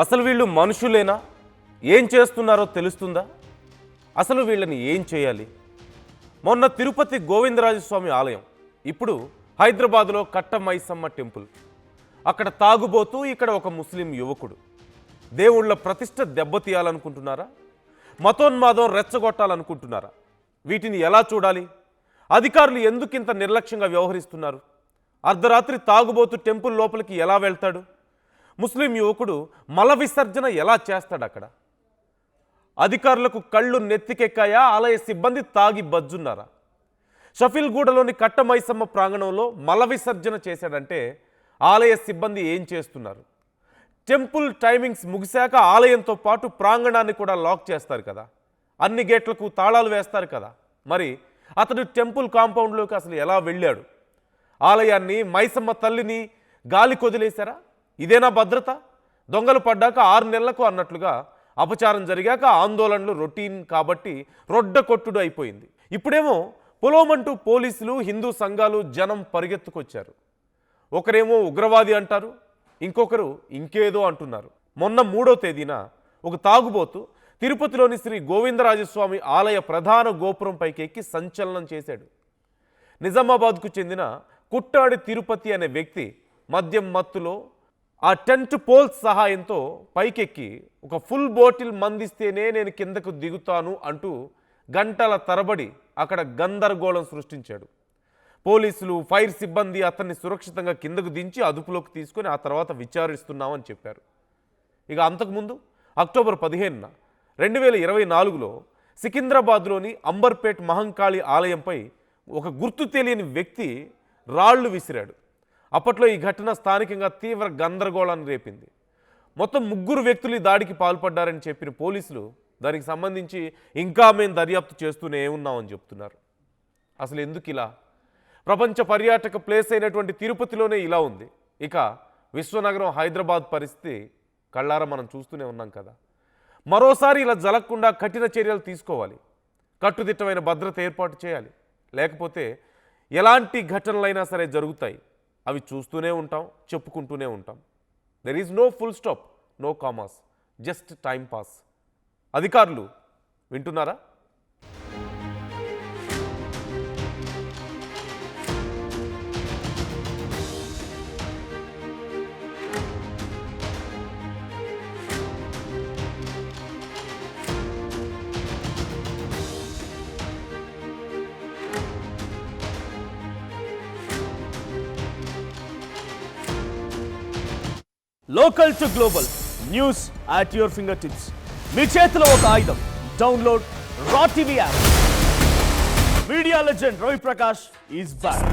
అసలు వీళ్ళు మనుషులేనా? ఏం చేస్తున్నారో తెలుస్తుందా? అసలు వీళ్ళని ఏం చేయాలి? మొన్న తిరుపతి గోవిందరాజస్వామి ఆలయం, ఇప్పుడు హైదరాబాదులో కట్ట మైసమ్మ టెంపుల్. అక్కడ తాగుబోతూ, ఇక్కడ ఒక ముస్లిం యువకుడు. దేవుళ్ళ ప్రతిష్ట దెబ్బతీయాలనుకుంటున్నారా? మతోన్మాదం రెచ్చగొట్టాలనుకుంటున్నారా? వీటిని ఎలా చూడాలి? అధికారులు ఎందుకింత నిర్లక్ష్యంగా వ్యవహరిస్తున్నారు? అర్ధరాత్రి తాగుబోతూ టెంపుల్ లోపలికి ఎలా వెళ్తాడు? ముస్లిం యువకుడు మల విసర్జన ఎలా చేస్తాడు అక్కడ? అధికారులకు కళ్ళు నెత్తికెక్కాయా? ఆలయ సిబ్బంది తాగి బజ్జున్నారా? షఫీల్గూడలోని కట్టమైసమ్మ ప్రాంగణంలో మల విసర్జన చేశాడంటే ఆలయ సిబ్బంది ఏం చేస్తున్నారు? టెంపుల్ టైమింగ్స్ ముగిశాక ఆలయంతో పాటు ప్రాంగణాన్ని కూడా లాక్ చేస్తారు కదా, అన్ని గేట్లకు తాళాలు వేస్తారు కదా. మరి అతడు టెంపుల్ కాంపౌండ్లోకి అసలు ఎలా వెళ్ళాడు? ఆలయాన్ని, మైసమ్మ తల్లిని గాలి కొదిలేశారా? ఇదేనా భద్రత? దొంగలు పడ్డాక 6 నెలలకు అన్నట్లుగా అపచారం జరిగాక ఆందోళనలు రొటీన్ కాబట్టి రొడ్డ కొట్టుడు అయిపోయింది. ఇప్పుడేమో పొలోమంటూ పోలీసులు, హిందూ సంఘాలు, జనం పరిగెత్తుకొచ్చారు. ఒకరేమో ఉగ్రవాది అంటారు, ఇంకొకరు ఇంకేదో అంటున్నారు. మొన్న 3వ తేదీన ఒక తాగుబోతు తిరుపతిలోని శ్రీ గోవిందరాజస్వామి ఆలయ ప్రధాన గోపురం పైకి ఎక్కి సంచలనం చేశాడు. నిజామాబాద్కు చెందిన కుట్టాడి తిరుపతి అనే వ్యక్తి మద్యం మత్తులో ఆ టెంట్ పోల్స్ సహాయంతో పైకెక్కి ఒక ఫుల్ బాటిల్ మందిస్తేనే నేను కిందకు దిగుతాను అంటూ గంటల తరబడి అక్కడ గందరగోళం సృష్టించాడు. పోలీసులు, ఫైర్ సిబ్బంది అతన్ని సురక్షితంగా కిందకు దించి అదుపులోకి తీసుకొని ఆ తర్వాత విచారిస్తున్నామని చెప్పారు. ఇక అంతకుముందు అక్టోబర్ 15న 2024లో సికింద్రాబాద్లోని అంబర్పేట్ మహంకాళి ఆలయంపై ఒక గుర్తు తెలియని వ్యక్తి రాళ్లు విసిరాడు. అప్పట్లో ఈ ఘటన స్థానికంగా తీవ్ర గందరగోళాన్ని రేపింది. మొత్తం 3 వ్యక్తులు ఈ దాడికి పాల్పడ్డారని చెప్పిన పోలీసులు దానికి సంబంధించి ఇంకా మేము దర్యాప్తు చేస్తూనే ఉన్నామని చెప్తున్నారు. అసలు ఎందుకు ఇలా? ప్రపంచ పర్యాటక ప్లేస్ అయినటువంటి తిరుపతిలోనే ఇలా ఉంది. ఇక విశ్వనగరం హైదరాబాద్ పరిస్థితి కళ్ళారా మనం చూస్తూనే ఉన్నాం కదా. మరోసారి ఇలా జరగకుండా కఠిన చర్యలు తీసుకోవాలి. కట్టుదిట్టమైన భద్రత ఏర్పాటు చేయాలి. లేకపోతే ఎలాంటి ఘటనలైనా సరే జరుగుతాయి. అవి చూస్తూనే ఉంటాం, చెప్పుకుంటూనే ఉంటాం. There is no full stop, no commas, just time pass. అధికారులు వింటున్నారా? Local to global news at your fingertips. మీ చేతిలో ఒక ఆయుధం. Download Raw TV app. Media legend Ravi Prakash is back.